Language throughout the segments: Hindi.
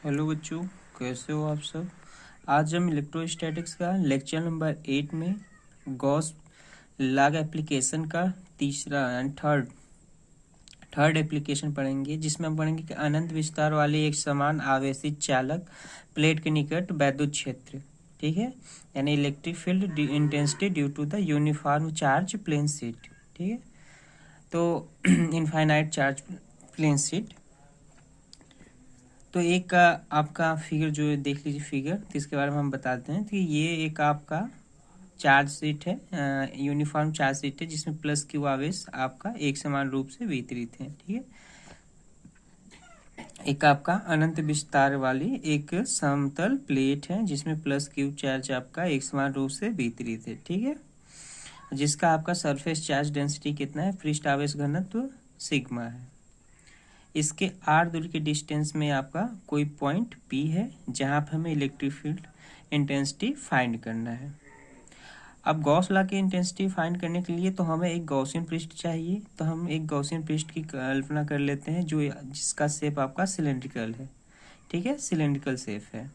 हेलो बच्चों, कैसे हो आप सब। आज हम इलेक्ट्रोस्टैटिक्स का लेक्चर नंबर 8 में गॉस लॉ एप्लीकेशन का तीसरा एंड थर्ड एप्लीकेशन पढ़ेंगे, जिसमें हम पढ़ेंगे कि अनंत विस्तार वाले एक समान आवेशित चालक प्लेट के निकट वैद्युत क्षेत्र, ठीक है, यानी electric field intensity due to the uniform charge plane sheet, ठीक है। तो इनफाइनाइट चार्ज प्लेन शीट, तो एक का आपका फिगर जो है देख लीजिए फिगर, तो इसके बारे में हम बताते हैं। तो ये एक आपका चार्ज शीट है, यूनिफॉर्म चार्ज शीट है, जिसमें प्लस क्यू आवेश आपका एक समान रूप से वितरित है, ठीक है। एक आपका अनंत विस्तार वाली एक समतल प्लेट है, जिसमें प्लस क्यू चार्ज आपका एक समान रूप से वितरित है, ठीक है। जिसका आपका सरफेस चार्ज डेंसिटी कितना है, पृष्ठ आवेश घनत्व सिग्मा है। इसके आर दूरी के डिस्टेंस में आपका कोई पॉइंट पी है, जहां पर हमें इलेक्ट्रिक फील्ड इंटेंसिटी फाइंड करना है। अब गॉस लॉ की इंटेंसिटी फाइंड करने के लिए तो हमें एक गॉसियन पृष्ठ चाहिए। तो हम एक गॉसियन पृष्ठ की कल्पना कर लेते हैं, जो जिसका शेप आपका सिलेंड्रिकल है, ठीक है, सिलेंड्रिकल शेप है।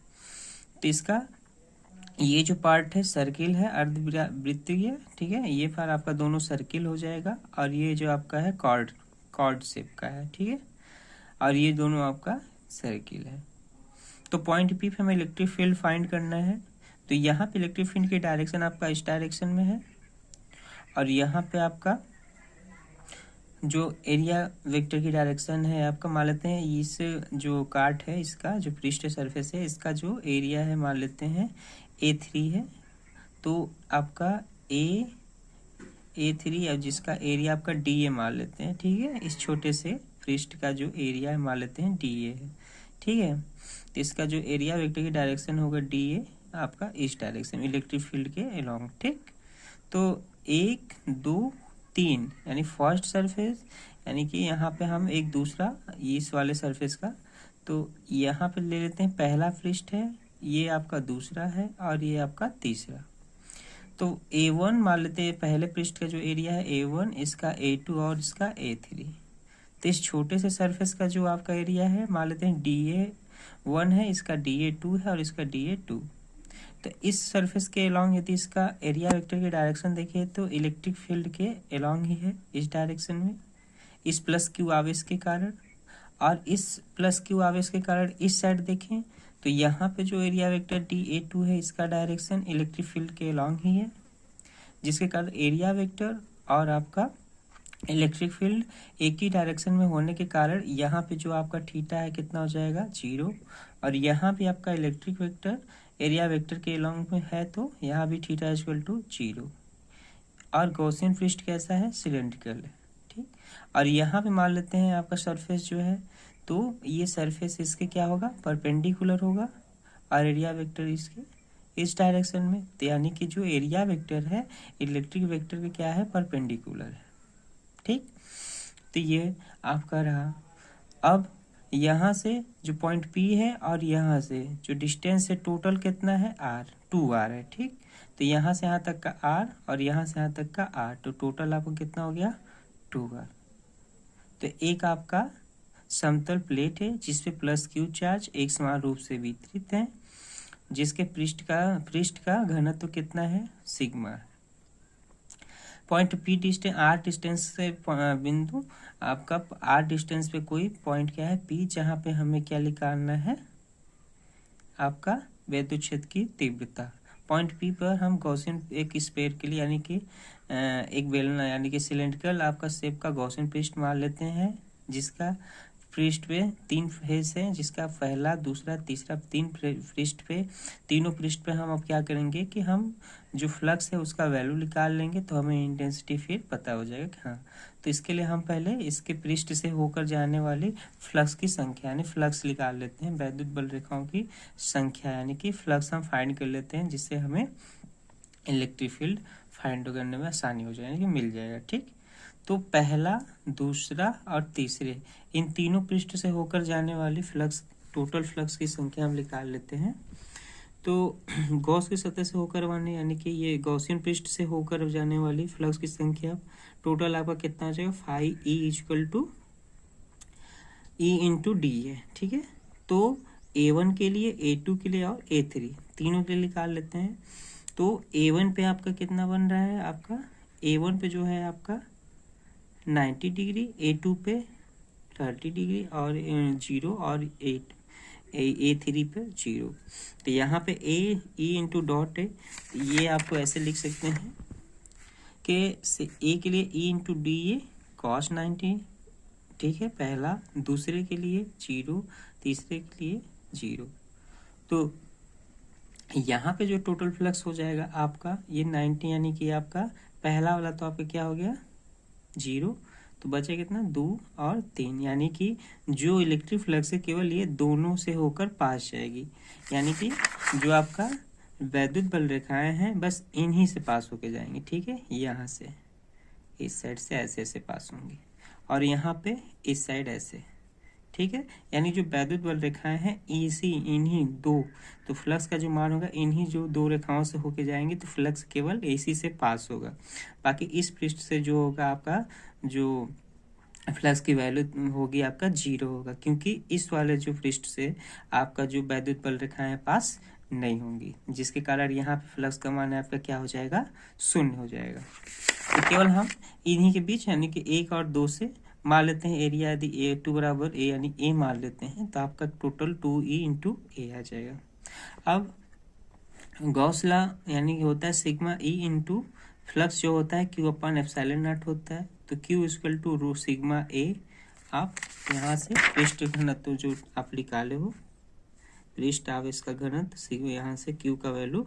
तो इसका ये जो पार्ट है सर्किल है, अर्धवृत्तीय, ठीक है, ये पार्ट आपका दोनों सर्किल हो जाएगा, और ये जो आपका है कॉर्ड शेप का है, ठीक है, और ये दोनों आपका सर्किल है। तो पॉइंट पी पे हमें इलेक्ट्रिक फील्ड फाइंड करना है। तो यहाँ पे इलेक्ट्रिक फील्ड की डायरेक्शन आपका इस डायरेक्शन में है, और यहाँ पे आपका जो एरिया वेक्टर की डायरेक्शन है आपका, मान लेते हैं इस जो काट है, इसका जो पृष्ठ सरफेस है, इसका जो एरिया है मान लेते हैं A3 है। तो आपका A3 और जिसका एरिया आपका DA मान लेते हैं, ठीक है, इस छोटे से पृष्ठ का जो एरिया है मान लेते हैं DA है, ठीक है। तो इसका जो एरिया वेक्टर की डायरेक्शन होगा DA आपका इस डायरेक्शन इलेक्ट्रिक फील्ड के अलोंग, ठीक। तो 1 2 3 यानी फर्स्ट सरफेस, यानी कि यहाँ पे हम एक दूसरा इस वाले सरफेस का, तो यहाँ पे ले लेते हैं पहला पृष्ठ है, ये आपका दूसरा है, और ये आपका तीसरा। तो A1 मान लेते हैं पहले पृष्ठ का जो एरिया है A1, इसका A2 और इसका A3। तो इस छोटे से सरफेस का जो आपका एरिया है मान लेते हैं DA1 है, इसका DA2 है, और इसका DA2। तो इस सरफेस के अलोंग यदि इसका एरिया वेक्टर की डायरेक्शन देखें तो इलेक्ट्रिक फील्ड के अलोंग ही है, इस डायरेक्शन में, इस प्लस क्यू आवेश के कारण। और इस प्लस क्यू आवेश के कारण इस साइड देखें तो यहाँ पे जो एरिया वेक्टर DA2 है, इसका डायरेक्शन इलेक्ट्रिक फील्ड के अलोंग ही है, जिसके कारण एरिया वेक्टर और आपका इलेक्ट्रिक फील्ड एक ही डायरेक्शन में होने के कारण यहाँ पे जो आपका थीटा है कितना हो जाएगा 0, और यहाँ भी आपका इलेक्ट्रिक वेक्टर एरिया वेक्टर के अलोंग में है, तो यहाँ भी थीटा इक्वल टू 0। और गॉसियन पृष्ठ कैसा है, सिलेंड्रिकल है, ठीक। और यहाँ पे मान लेते हैं आपका सरफेस जो है, तो ये सरफेस इसके क्या होगा, परपेंडिकुलर होगा, और एरिया वेक्टर इसके इस डायरेक्शन में, तो यानी कि जो एरिया वेक्टर है इलेक्ट्रिक वेक्टर के क्या है, परपेंडिकुलर है, ठीक। तो ये आपका रहा। अब यहाँ से जो पॉइंट P है और यहाँ से जो डिस्टेंस है टोटल कितना है, R है, ठीक। तो यहाँ से यहाँ तक का R और यहाँ से यहाँ तक का R, तो टोटल आपको कितना हो गया 2R। तो एक आपका समतल प्लेट है जिसपे प्लस क्यू चार्ज एक समान रूप से वितरित है, जिसके पृष्ठ का घनत्व कितना है, सिग्मा है। Point P distance R distance से बिंदु आपका R डिस्टेंस पे कोई पॉइंट क्या है P, जहाँ पे हमें क्या निकालना है, आपका वैद्युत क्षेत्र की तीव्रता। पॉइंट P पर हम गॉसियन एक स्फीयर के लिए, यानी कि एक बेलना यानी कि सिलेंड्रिकल आपका शेप का गॉसियन पृष्ठ मान लेते हैं, जिसका पृष्ठ पे 3 फेस है, जिसका पहला दूसरा तीसरा 3 पृष्ठ पे, तीनों पृष्ठ पे हम अब क्या करेंगे कि हम जो फ्लक्स है उसका वैल्यू निकाल लेंगे, तो हमें इंटेंसिटी फिर पता हो जाएगा कि हाँ। तो इसके लिए हम पहले इसके पृष्ठ से होकर जाने वाली फ्लक्स की संख्या यानी फ्लक्स निकाल लेते हैं, वैद्युत बल रेखाओं की संख्या यानी कि फ्लक्स हम फाइंड कर लेते हैं, जिससे हमें इलेक्ट्रिक फील्ड फाइंड करने में आसानी हो जाएगी, मिल जाएगा, ठीक। तो पहला दूसरा और तीसरे इन तीनों पृष्ठ से होकर जाने वाली फ्लक्स, टोटल फ्लक्स की संख्या हम निकाल लेते हैं। तो गॉस की सतह से होकर वाले यानी कि ये गॉसियन पृष्ठ से होकर जाने वाली फ्लक्स की संख्या टोटल आपका कितना हो जाएगा 5E equal to E into D है, ठीक है। तो A1 के लिए, A2 के लिए और A3 तीनों के लिए निकाल लेते हैं। तो A1 पे आपका कितना बन रहा है, आपका A1 पे जो है आपका 90 डिग्री, A2 पे 30 डिग्री और 0 और A3 पे 0। तो यहाँ पे E इंटू डॉट है, तो ये आपको ऐसे लिख सकते हैं कि A के लिए E into D A cos 90, ठीक है, पहला, दूसरे के लिए 0, तीसरे के लिए 0। तो यहाँ पे जो टोटल फ्लक्स हो जाएगा आपका ये 90, यानी कि आपका पहला वाला तो आपका क्या हो गया 0, तो बचे कितना 2 और 3, यानी कि जो इलेक्ट्रिक फ्लक्स है केवल ये दोनों से होकर पास जाएगी, यानी कि जो आपका वैद्युत बल रेखाएं हैं बस इन्हीं से पास होके जाएंगी, ठीक है, यहाँ से इस साइड से ऐसे ऐसे पास होंगी और यहाँ पे इस साइड ऐसे, ठीक है, यानी जो वैद्युत बल रेखाएं हैं इसी इन्हीं दो, तो फ्लक्स का जो मान होगा इन्हीं जो दो रेखाओं से होके जाएंगे, तो फ्लक्स केवल इसी से पास होगा। बाकी इस पृष्ठ से जो होगा आपका जो फ्लक्स की वैल्यू होगी आपका 0 होगा, क्योंकि इस वाले जो पृष्ठ से आपका जो वैद्युत बल रेखाएं पास नहीं होंगी, जिसके कारण यहाँ पे फ्लक्स का मान आपका क्या हो जाएगा 0 हो जाएगा। तो केवल हम इन्हीं के बीच यानी कि 1 और 2 से मान लेते हैं एरिया, यदि A2 बराबर A यानी A मान लेते हैं तो आपका टोटल 2E इंटू A आ जाएगा। अब गॉस लॉ यानी कि होता है सिग्मा E इंटू फ्लक्स जो होता है Q अपन एप्सिलॉन नॉट होता है, तो Q equal to rho sigma A। आप यहाँ से पृष्ठ घनत्व जो आप निकाले हो, पृष्ठ आवेश का घनत्व सिग्मा, यहाँ से Q का वैल्यू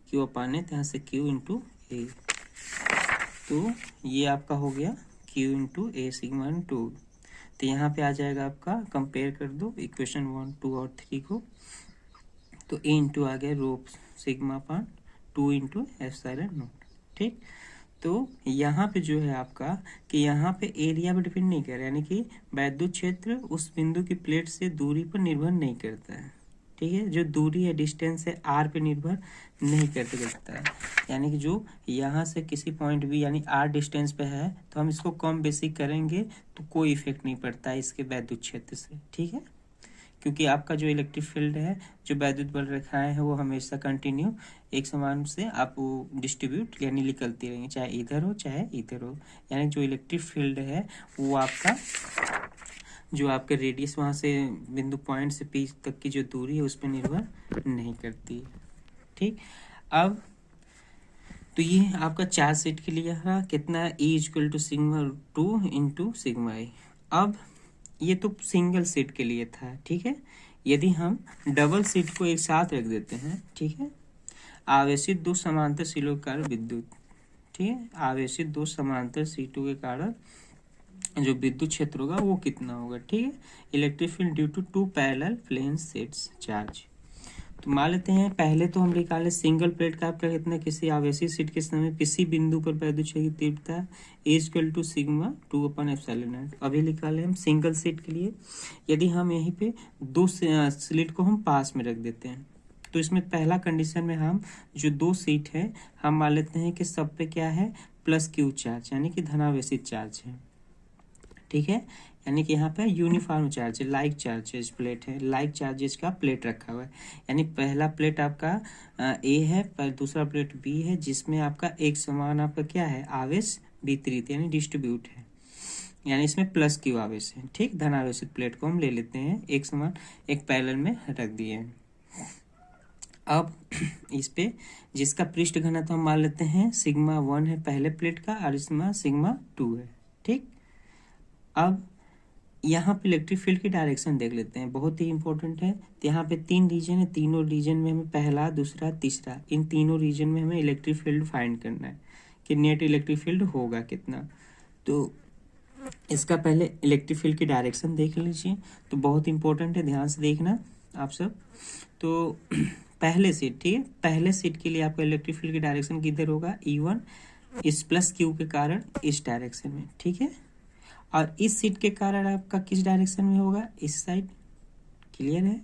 Q अपान है, तो यहाँ से Q इंटू A, तो ये आपका हो गया Q इंटू A सिग्मा 2। तो यहाँ पे आ जाएगा आपका, कंपेयर कर दो इक्वेशन 1, 2 और 3 को, तो A इंटू आ गया rho sigma upon 2 into epsilon naught, ठीक। तो यहाँ पे जो है आपका कि यहाँ पे एरिया पे डिपेंड नहीं कर रहा है, यानी कि वैद्युत क्षेत्र उस बिंदु की प्लेट से दूरी पर निर्भर नहीं करता है, ठीक है, जो दूरी है डिस्टेंस है आर पे निर्भर नहीं करता है, यानी कि जो यहाँ से किसी पॉइंट भी यानी आर डिस्टेंस पे है तो हम इसको कम बेसी करेंगे तो कोई इफेक्ट नहीं पड़ता है इसके वैद्युत क्षेत्र से, ठीक है, क्योंकि आपका जो इलेक्ट्रिक फील्ड है, जो वैद्युत बल रेखाएं हैं वो हमेशा कंटिन्यू एक समान से आप डिस्ट्रीब्यूट यानी निकलती रहेंगी, चाहे इधर हो चाहे इधर हो, यानी जो इलेक्ट्रिक फील्ड है वो आपका जो आपके रेडियस वहाँ से बिंदु पॉइंट से पी तक की जो दूरी है उस पर निर्भर नहीं करती, ठीक। अब तो ये आपका 4 सेट के लिए है कितना E equal to sigma 2 into sigma A. अब ये तो सिंगल सेट के लिए था, ठीक है, यदि हम डबल सेट को एक साथ रख देते हैं, ठीक है, आवेशित दो समांतर सिलों के कारण विद्युत, ठीक है, आवेशित दो समांतर सीटों के कारण जो विद्युत क्षेत्र होगा वो कितना होगा, ठीक है, electric field due to 2 parallel plane sets charge. तो मान लेते हैं पहले तो हम निकाले सिंगल प्लेट का आपका कितना, किसी आवेशित सीट के समय किसी बिंदु पर वैद्युत क्षेत्र की तीव्रता equal to sigma 2 upon epsilon naught. अभी निकाले हम सिंगल सीट के लिए, यदि हम यहीं पे दो स्लिट को हम पास में रख देते हैं, तो इसमें पहला कंडीशन में हम जो 2 सीट है हम मान लेते हैं कि सब पे क्या है प्लस Q चार्ज, यानी कि धनावेशित चार्ज है, ठीक है, यानी कि यहाँ पे यूनिफॉर्म चार्ज है, लाइक चार्जेस प्लेट है, लाइक चार्जेस का प्लेट रखा हुआ है, यानी पहला प्लेट आपका A है पर दूसरा प्लेट B है, जिसमें आपका एक समान आपका क्या है आवेश वितरित यानी डिस्ट्रीब्यूट है, यानी इसमें प्लस Q आवेश है, ठीक, धनावेशित प्लेट को हम ले लेते हैं एक समान एक पैरेलल में रख दिए हैं। अब इस पे जिसका पृष्ठ घनत्व हम मान लेते हैं सिग्मा 1 है पहले प्लेट का और इसमें सिग्मा 2 है, ठीक। अब यहाँ पे इलेक्ट्रिक फील्ड की डायरेक्शन देख लेते हैं, बहुत ही इंपॉर्टेंट है। तो यहाँ पे 3 रीजन है, तीनों रीजन में हमें पहला दूसरा तीसरा इन तीनों रीजन में हमें इलेक्ट्रिक फील्ड फाइंड करना है कि नेट इलेक्ट्रिक फील्ड होगा कितना। तो इसका पहले इलेक्ट्रिक फील्ड की डायरेक्शन देख लीजिए, तो बहुत इंपॉर्टेंट है, ध्यान से देखना आप सब। तो पहले सीट, ठीक है, पहले सीट के लिए आपका इलेक्ट्रिक फील्ड की डायरेक्शन किधर होगा E1 इस प्लस Q के कारण इस डायरेक्शन में, ठीक है, और इस सीट के कारण आपका किस डायरेक्शन में होगा इस साइड, क्लियर है।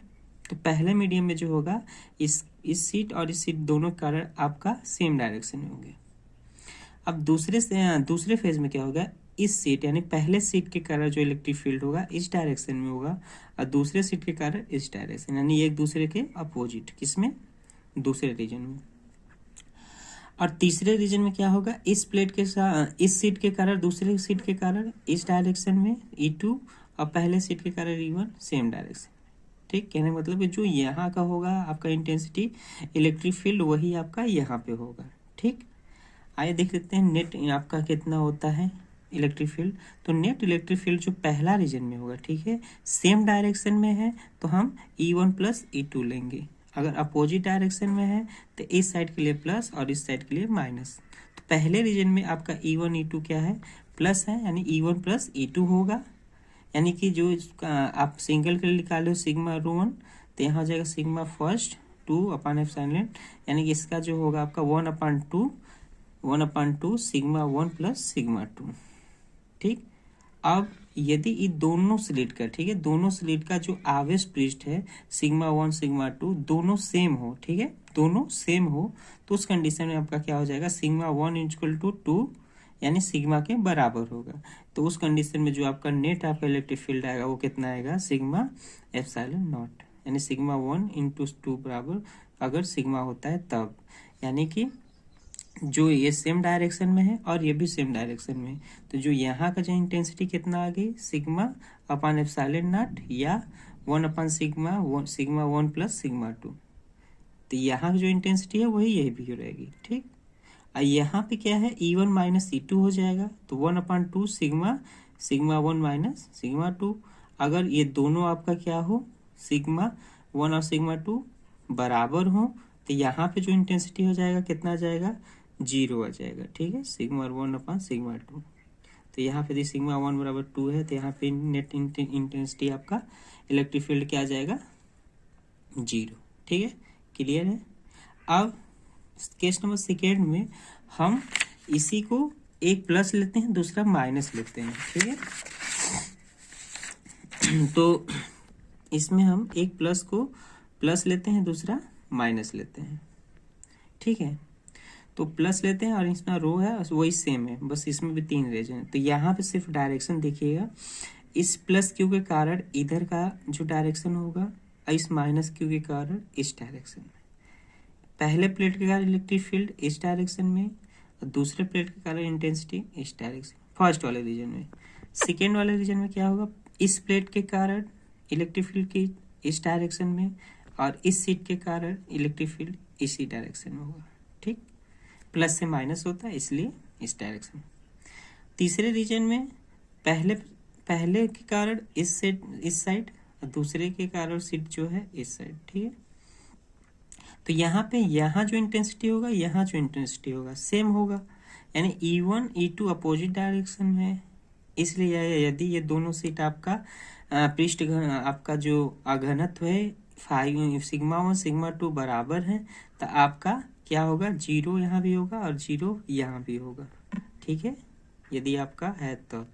तो पहले मीडियम में जो होगा इस सीट और इस सीट दोनों के कारण आपका सेम डायरेक्शन में होंगे। अब दूसरे फेज में क्या होगा इस सीट यानी पहले सीट के कारण जो इलेक्ट्रिक फील्ड होगा इस डायरेक्शन में होगा और दूसरे सीट के कारण इस डायरेक्शन, यानी एक दूसरे के अपोजिट, किसमें, दूसरे रीजन में। और तीसरे रीजन में क्या होगा, इस प्लेट के साथ इस सीट के कारण दूसरे सीट के कारण इस डायरेक्शन में E2 और पहले सीट के कारण E1 सेम डायरेक्शन। ठीक, कहने का मतलब है जो यहाँ का होगा आपका इंटेंसिटी इलेक्ट्रिक फील्ड वही आपका यहाँ पे होगा। ठीक, आइए देख लेते हैं नेट आपका कितना होता है इलेक्ट्रिक फील्ड। तो नेट इलेक्ट्रिक फील्ड जो पहला रीजन में होगा, ठीक है, सेम डायरेक्शन में है तो हम E1 प्लस E2 लेंगे। अगर अपोजिट डायरेक्शन में है तो इस साइड के लिए प्लस और इस साइड के लिए माइनस। तो पहले रीजन में आपका E1 E2 क्या है, प्लस है, यानी E1 प्लस E2 होगा। यानी कि जो आप सिंगल के लिए निकाले हो सिग्मा रो1, तो यहाँ हो जाएगा सिग्मा फर्स्ट 2/ε, यानी कि इसका जो होगा आपका 1/2 सिग्मा 1 प्लस सिग्मा 2। ठीक, अब यदि ये दोनों स्लिट का, ठीक है, दोनों स्लिट का जो आवेश पृष्ठ है सिग्मा 1 सिग्मा 2 दोनों सेम हो, ठीक है, दोनों सेम हो, तो उस कंडीशन में आपका क्या हो जाएगा, सिग्मा 1 इक्वल टू 2 यानी सिग्मा के बराबर होगा। तो उस कंडीशन में जो आपका नेट आपका इलेक्ट्रिक फील्ड आएगा वो कितना आएगा, सिग्मा एप्सिलॉन नॉट, यानी सिग्मा 1 इंटू 2 बराबर, अगर सिग्मा होता है तब, यानी कि जो ये सेम डायरेक्शन में है और ये भी सेम डायरेक्शन में है, तो जो यहाँ का जो इंटेंसिटी कितना आ गई, सिग्मा अपॉन एप्सिलॉन नॉट या 1/सिग्मा 1 प्लस सिग्मा 2। तो यहाँ की जो इंटेंसिटी है वही यही भी रहेगी। ठीक, और यहाँ पे क्या है, E1 माइनस E2 हो जाएगा, तो 1/2 सिग्मा 1 माइनस सिग्मा 2। अगर ये दोनों आपका क्या हो, सिग्मा 1 और सिग्मा 2 बराबर हो, तो यहाँ पे जो इंटेंसिटी हो जाएगा कितना आ जाएगा, 0 आ जाएगा। ठीक है, सिग्मा 1/सिग्मा 2। तो यहाँ पे सिग्मा 1 बराबर 2 है, तो यहाँ पे नेट इंटेंसिटी आपका इलेक्ट्रिक फील्ड क्या आ जाएगा, 0। ठीक है, क्लियर है। अब केस नंबर सेकेंड में हम इसी को एक प्लस लेते हैं, दूसरा माइनस लेते हैं। ठीक है, तो इसमें हम एक प्लस को प्लस लेते हैं, दूसरा माइनस लेते हैं। ठीक है, तो प्लस लेते हैं और इसमें रो है वही सेम है, बस इसमें भी 3 रीजन है। तो यहाँ पे सिर्फ डायरेक्शन देखिएगा, इस प्लस क्यू के कारण इधर का जो डायरेक्शन होगा और इस माइनस क्यू के कारण इस डायरेक्शन में। पहले प्लेट के कारण इलेक्ट्रिक फील्ड इस डायरेक्शन में और दूसरे प्लेट के कारण इंटेंसिटी इस डायरेक्शन, फर्स्ट वाले रीजन में। सेकेंड वाले रीजन में क्या होगा, इस प्लेट के कारण इलेक्ट्रिक फील्ड की इस डायरेक्शन में और इस सीट के कारण इलेक्ट्रिक फील्ड इसी डायरेक्शन में होगा। ठीक, प्लस से माइनस होता है इसलिए इस डायरेक्शन। तीसरे रीजन में पहले के कारण इस साइड और दूसरे के कारण सीट जो है इस साइड। ठीक है, तो यहाँ जो इंटेंसिटी होगा, यहाँ जो इंटेंसिटी होगा सेम होगा, यानी E1 E2 अपोजिट डायरेक्शन में है, इसलिए यदि ये दोनों सीट आपका पृष्ठ आपका जो अघनत्व है 5 सिग्मा 1 सिग्मा 2 बराबर है, तो आपका क्या होगा, 0 यहाँ भी होगा और 0 यहाँ भी होगा। ठीक है, यदि आपका है तो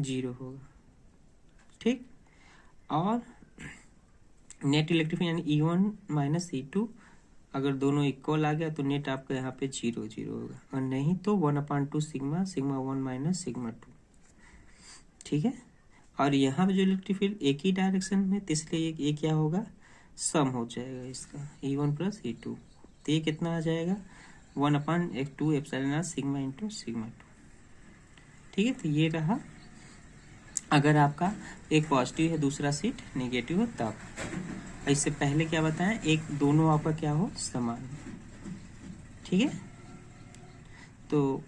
0 होगा। ठीक, और नेट इलेक्ट्रिक यानी E1 माइनस E2 अगर दोनों इक्वल आ गया तो नेट आपका यहाँ पे 0 0 होगा, और नहीं तो 1/2 सिग्मा 1 माइनस सिग्मा 2। ठीक है, और यहाँ पे जो इलेक्ट्रिक फील्ड एक ही डायरेक्शन में, तो इसलिए ये क्या होगा, सम हो जाएगा इसका E1 प्लस E2। तो ये कितना आ जाएगा, 1/2 एप्सिलॉन सिग्मा इंटू सिग्मा 2। ठीक है, तो ये रहा अगर आपका एक पॉजिटिव है दूसरा सीट नेगेटिव हो तब। इससे पहले क्या बताएं, एक दोनों आपका क्या हो, समान। ठीक है, तो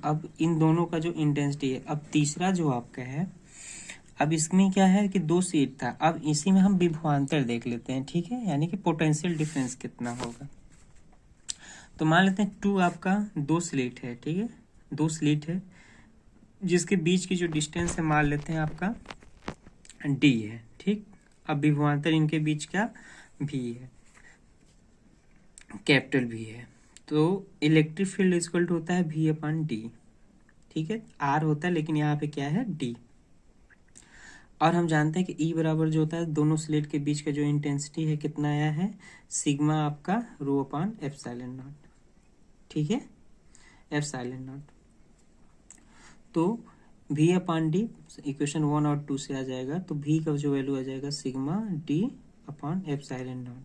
अब इन दोनों का जो इंटेंसिटी है, अब तीसरा जो आपका है, अब इसमें क्या है कि 2 सीट था, अब इसी में हम विभवांतर देख लेते हैं। ठीक है, यानी कि पोटेंशियल डिफरेंस कितना होगा। तो मान लेते हैं 2 आपका 2 स्लिट है। ठीक है, 2 स्लिट है जिसके बीच की जो डिस्टेंस है मान लेते हैं आपका D है। ठीक, अब विभवांतर इनके बीच का V है, कैपिटल V है, तो इलेक्ट्रिक फील्ड इक्वल टू होता है V/D। ठीक है, R होता है लेकिन यहाँ पे क्या है, D। और हम जानते हैं कि E बराबर जो होता है दोनों स्लिट के बीच का जो इंटेंसिटी है कितना आया है, सिग्मा आपका रो/ε0। ठीक है, एप्सिलॉन नॉट। तो v अपॉन डी इक्वेशन 1 और 2 से आ जाएगा, तो v का जो वैल्यू आ जाएगा sigma D upon epsilon not,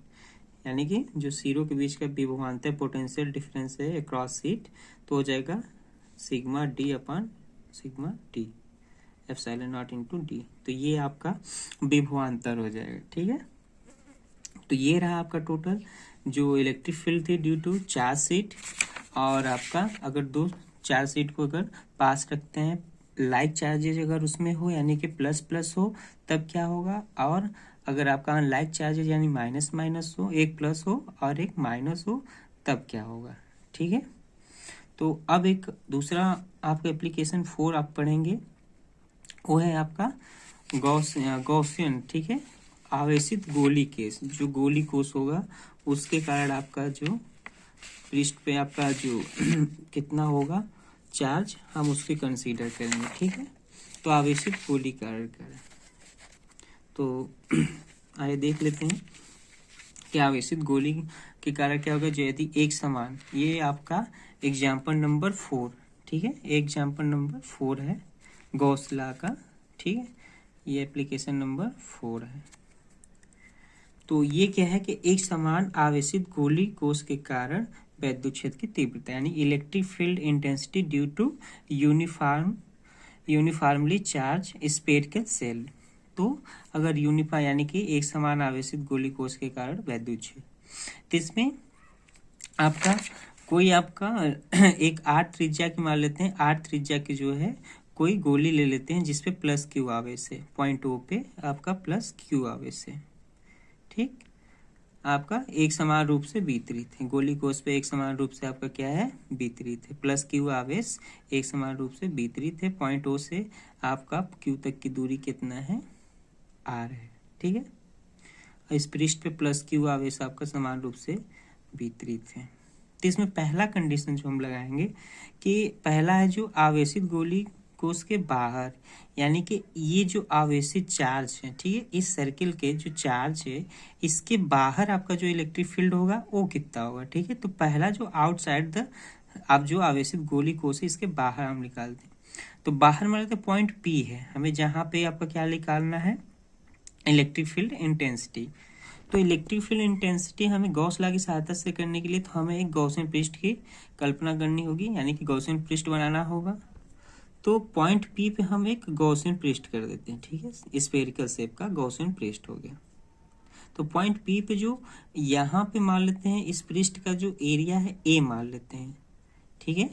यानी कि जो सीरो के बीच का विभवांतर पोटेंशियल डिफरेंस है अक्रॉस शीट, तो हो जाएगा sigma D upon sigma D epsilon not into D. तो ये आपका विभवांतर हो जाएगा। ठीक है, तो ये रहा आपका टोटल जो इलेक्ट्रिक फील्ड थी ड्यू टू चार्ज शीट। और आपका अगर दो चार्ज शीट को अगर पास रखते हैं, लाइक चार्जेज अगर उसमें हो यानी कि प्लस प्लस हो तब क्या होगा, और अगर आपका अनलाइक चार्जेज यानी माइनस माइनस हो, एक प्लस हो और एक माइनस हो तब क्या होगा। ठीक है, तो अब एक दूसरा आपका एप्लीकेशन 4 आप पढ़ेंगे, वो है आपका गॉसियन। ठीक है, आवेशित गोली केस, जो गोली कोष होगा उसके कारण आपका जो पृष्ठ पे आपका जो कितना होगा चार्ज, हम उसके कंसीडर करेंगे। ठीक है, तो आवेशित गोली कारण तो आइए देख लेते हैं कि आवेशित गोली के कारण क्या होगा। जो यदि एक समान, ये आपका एग्जाम्पल नंबर 4, ठीक है, एग्जाम्पल नंबर 4 है गॉस लॉ का। ठीक है, ये एप्लीकेशन नंबर 4 है। तो ये क्या है कि एक समान आवेशित गोली कोष के कारण वैद्युत क्षेत्र की तीव्रता यानी electric field intensity due to uniformly charge spherical shell. तो अगर यूनिफॉर्म यानी कि एक समान आवेशित गोली कोष के कारण वैद्युत क्षेत्र, तो इसमें आपका कोई आपका एक 8 त्रिज्या की मान लेते हैं, 8 त्रिज्या की जो है कोई गोली ले लेते हैं जिसपे प्लस क्यू आवेश है, पॉइंट ओ पे आपका प्लस क्यू आवेश है। ठीक, आपका एक समान रूप से वितरित है, गोली कोष पे एक समान रूप से आपका क्या है वितरित है, प्लस क्यू आवेश एक समान रूप से वितरित है, पॉइंट ओ से आपका क्यू तक की दूरी कितना है आर है। ठीक है, इस पृष्ठ पे प्लस क्यू आवेश आपका समान रूप से वितरित है। तो इसमें पहला कंडीशन जो हम लगाएंगे कि पहला है जो आवेशित गोली कोष के बाहर, यानी कि ये जो आवेशित चार्ज है, ठीक है, इस सर्किल के जो चार्ज है इसके बाहर आपका जो इलेक्ट्रिक फील्ड होगा वो कितना होगा। ठीक है, तो पहला जो आउटसाइड द आप जो आवेशित गोली कोष है इसके बाहर हम निकालते हैं, तो बाहर मतलब तो पॉइंट पी है, हमें जहाँ पे आपका क्या निकालना है इलेक्ट्रिक फील्ड इंटेंसिटी। तो इलेक्ट्रिक फील्ड इंटेंसिटी हमें गॉस लॉ की सहायता से करने के लिए तो हमें एक गॉसियन पृष्ठ की कल्पना करनी होगी, यानी कि गॉसियन पृष्ठ बनाना होगा। तो पॉइंट पी पे हम एक गॉसियन पृष्ठ कर देते हैं। ठीक है, स्फेरिकल शेप का गॉसियन पृष्ठ हो गया। तो पॉइंट पी पे जो यहाँ पे मान लेते हैं इस पृष्ठ का जो एरिया है ए मान लेते हैं। ठीक है,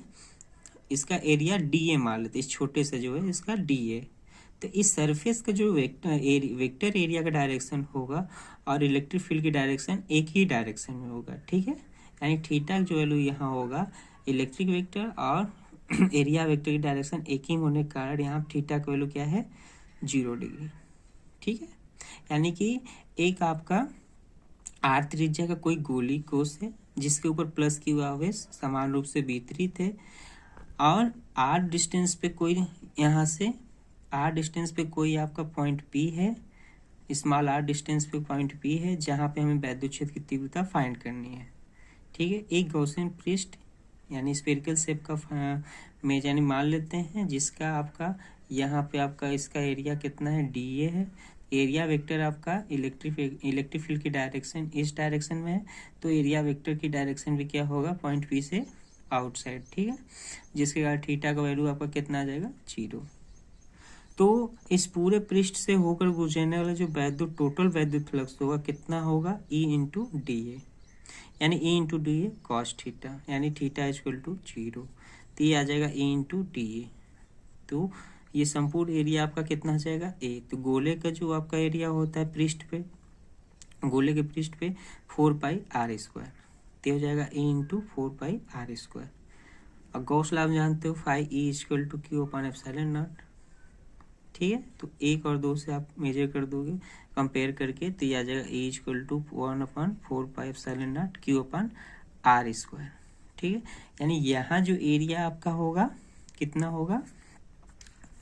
इसका एरिया डी ए मान लेते हैं, इस छोटे से जो है इसका डी ए। तो इस सरफेस का जो वेक्टर एरिया का डायरेक्शन होगा और इलेक्ट्रिक फील्ड की डायरेक्शन एक ही डायरेक्शन में होगा। ठीक है, यानी थीटा जो वैल्यू यहाँ होगा इलेक्ट्रिक वेक्टर और एरिया वेक्टर की डायरेक्शन एक ही होने के कारण यहाँ थीटा का वैल्यू क्या है 0 डिग्री। ठीक है, यानी कि एक आपका आर त्रिज्या का कोई गोली कोष है जिसके ऊपर प्लस क्यू आवेश समान रूप से वितरित है, और आर डिस्टेंस पे कोई यहाँ से आर डिस्टेंस पे कोई आपका पॉइंट पी है, स्मॉल आर डिस्टेंस पे पॉइंट पी है जहाँ पे हमें वैद्युत क्षेत्र की तीव्रता फाइंड करनी है। ठीक है, एक गॉसियन पृष्ठ यानी स्फेरिकल शेप का मेज यानी मान लेते हैं जिसका आपका यहाँ पे आपका इसका एरिया कितना है डी ए है, एरिया वेक्टर आपका इलेक्ट्रिक फील्ड की डायरेक्शन इस डायरेक्शन में है, तो एरिया वेक्टर की डायरेक्शन भी क्या होगा पॉइंट पी से आउटसाइड। ठीक है, जिसके कारण थीटा का वैल्यू आपका कितना आ जाएगा 0। तो इस पूरे पृष्ठ से होकर गुजरने वाला जो वैद्युत टोटल वैद्युत फ्लक्स होगा कितना होगा ई इंटू डी ए, यानी E into D A cos theta, यानी थीटा इक्वल टू 0। तो ये आ जाएगा ई इंटू डी ए। तो ये संपूर्ण एरिया आपका कितना आ जाएगा ए। तो गोले का जो आपका एरिया होता है पृष्ठ पे, गोले के पृष्ठ पे 4 पाई आर स्क्वायर, तो हो जाएगा A into 4 pi R square. और गॉस लॉ जानते हो phi E equal to Q upon epsilon naught. ठीक है, तो 1 और 2 से आप मेजर कर दोगे कंपेयर करके, तो ये आ जाएगा A equal to 1/4 pi epsilon naught q upon r square. ठीक है, यानी यहाँ जो एरिया आपका होगा कितना होगा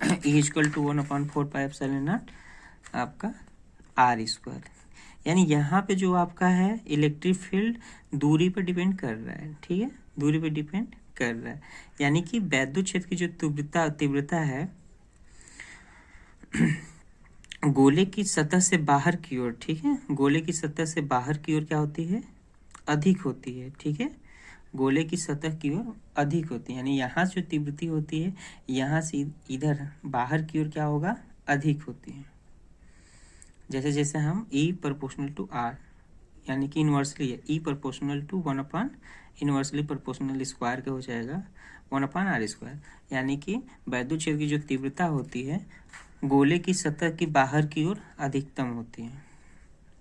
A equal to 1/4 pi epsilon naught आपका आर स्क्वायर। यानी यहाँ पे जो आपका है इलेक्ट्रिक फील्ड दूरी पर डिपेंड कर रहा है। ठीक है, दूरी पर डिपेंड कर रहा है, यानी कि वैद्युत क्षेत्र की जो तीव्रता है गोले की सतह से बाहर की ओर, ठीक है, गोले की सतह से बाहर की ओर क्या होती है, अधिक होती है, ठीक है, गोले की सतह की ओर अधिक होती है, यानी यहाँ जो तीव्रता होती है यहाँ से इधर बाहर की ओर क्या होगा, अधिक होती है। जैसे जैसे हम E प्रोपोर्शनल टू R, यानी कि इन्वर्सली है, E proportional to 1/, inversely proportional square का हो जाएगा 1/r², यानी कि वैद्युत क्षेत्र की जो तीव्रता होती है गोले की सतह की बाहर की ओर अधिकतम होती है।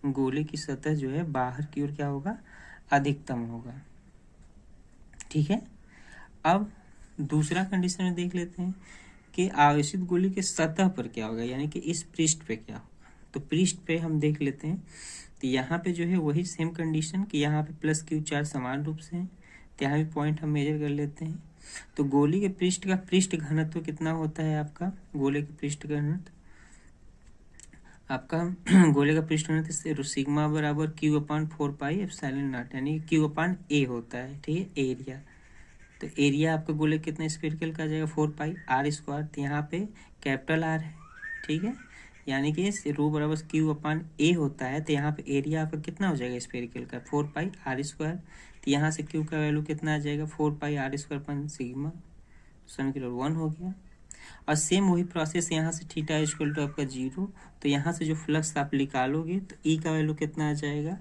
गोले की सतह जो है बाहर की ओर क्या होगा, अधिकतम होगा, ठीक है। अब दूसरा कंडीशन में देख लेते हैं कि आवेशित गोले की सतह पर क्या होगा, यानी कि इस पृष्ठ पे क्या होगा। तो पृष्ठ पे हम देख लेते हैं, तो यहाँ पे जो है वही सेम कंडीशन कि यहाँ पे प्लस क्यू चार्ज समान रूप से है, तो यहाँ भी पॉइंट हम मेजर कर लेते हैं। तो गोले के पृष्ठ का पृष्ठ घनत्व कितना होता है आपका, गोले के पृष्ठ घनत्व आपका गोले का पृष्ठ घनत्व सिग्मा बराबर Q/4πε0, यानी Q/A होता है, ठीक है, एरिया। तो एरिया आपका गोले कितना स्फेरिकल का आ जाएगा 4πr², तो यहाँ पे कैपिटल R है, ठीक है, यानी कि रो बराबर Q/A होता है, तो यहाँ पे एरिया आपका कितना हो जाएगा स्फेरिकल का 4πr², तो यहाँ से Q का वैल्यू कितना आ जाएगा 4πr²/σ, 1 हो गया। और सेम वही प्रोसेस यहाँ से थीटा इक्वल टू आपका 0, तो यहाँ से जो फ्लक्स आप निकालोगे तो E का वैल्यू कितना आ जाएगा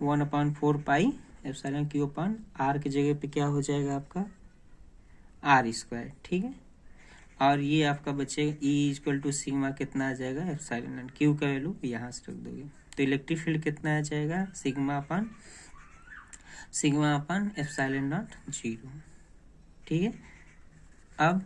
1/4πε∗Q/R की जगह पे क्या हो जाएगा आपका r², ठीक है। और ये आपका बचेगा E इक्वल टू सिग्मा कितना आ जाएगा ε0, Q का वैल्यू यहाँ से रख दोगे, तो इलेक्ट्रिक फील्ड कितना आ जाएगा सिग्मा/ε0 0, ठीक है। अब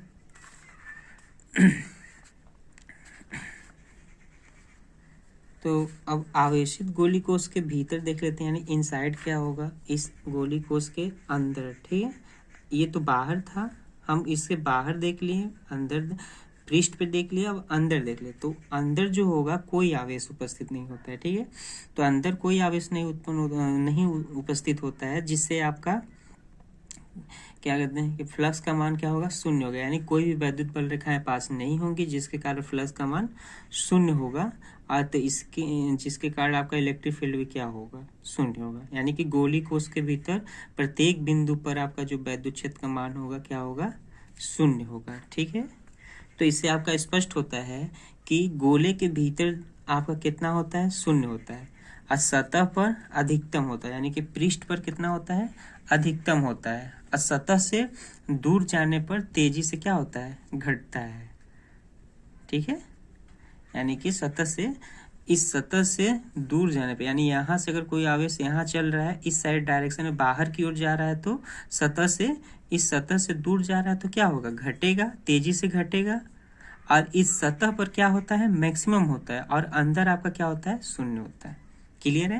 तो अब आवेशित गोली कोश के भीतर देख लेते हैं, यानी इनसाइड क्या होगा, इस गोली कोश के अंदर, ठीक है। ये तो बाहर था, हम इससे बाहर देख लिए, अंदर पृष्ठ पे देख लिया, अब अंदर देख ले, तो अंदर जो होगा कोई आवेश उपस्थित नहीं होता है, ठीक है। तो अंदर कोई आवेश नहीं उपस्थित होता है, जिससे आपका क्या कहते हैं कि फ्लक्स का मान क्या होगा, शून्य होगा, यानी कोई भी वैद्युत बल रेखाएं पास नहीं होंगी, जिसके कारण फ्लक्स का मान शून्य होगा, और तो इसके जिसके कारण आपका इलेक्ट्रिक फील्ड भी क्या होगा, शून्य होगा, यानी कि गोली कोश के भीतर प्रत्येक बिंदु पर आपका जो वैद्युत क्षेत्र का मान होगा क्या होगा, शून्य होगा, ठीक है। तो इससे आपका स्पष्ट होता है कि गोले के भीतर आपका कितना होता है, शून्य होता है, और सतह पर अधिकतम होता है, यानी कि पृष्ठ पर कितना होता है, अधिकतम होता है, और सतह से दूर जाने पर तेजी से क्या होता है, घटता है, ठीक है। यानी कि इस सतह से दूर जाने पर, यानी यहाँ से अगर कोई आवेश यहाँ चल रहा है, इस साइड डायरेक्शन में बाहर की ओर जा रहा है, तो इस सतह से दूर जा रहा है तो क्या होगा, घटेगा, तेजी से घटेगा, और इस सतह पर क्या होता है, मैक्सिमम होता है, और अंदर आपका क्या होता है, शून्य होता है। क्लियर है,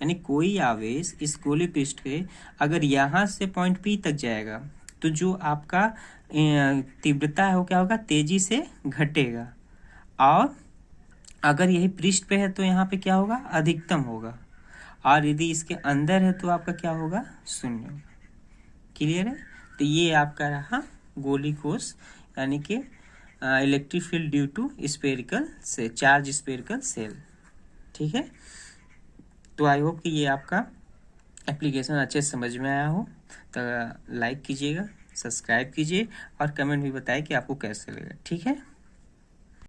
यानी कोई आवेश इस गोले पृष्ठ के अगर यहाँ से पॉइंट P तक जाएगा तो जो आपका तीव्रता है वो क्या होगा, तेजी से घटेगा, और अगर यही पृष्ठ पे है तो यहाँ पे क्या होगा, अधिकतम होगा, और यदि इसके अंदर है तो आपका क्या होगा, शून्य होगा। क्लियर है, तो ये आपका रहा गोली कोश, यानी कि electric field due to spherical से चार्ज स्फेरिकल सेल, ठीक है। तो आई होप कि ये आपका एप्लीकेशन अच्छे से समझ में आया हो, तो लाइक कीजिएगा, सब्सक्राइब कीजिए, और कमेंट भी बताइए कि आपको कैसे लगा, ठीक है।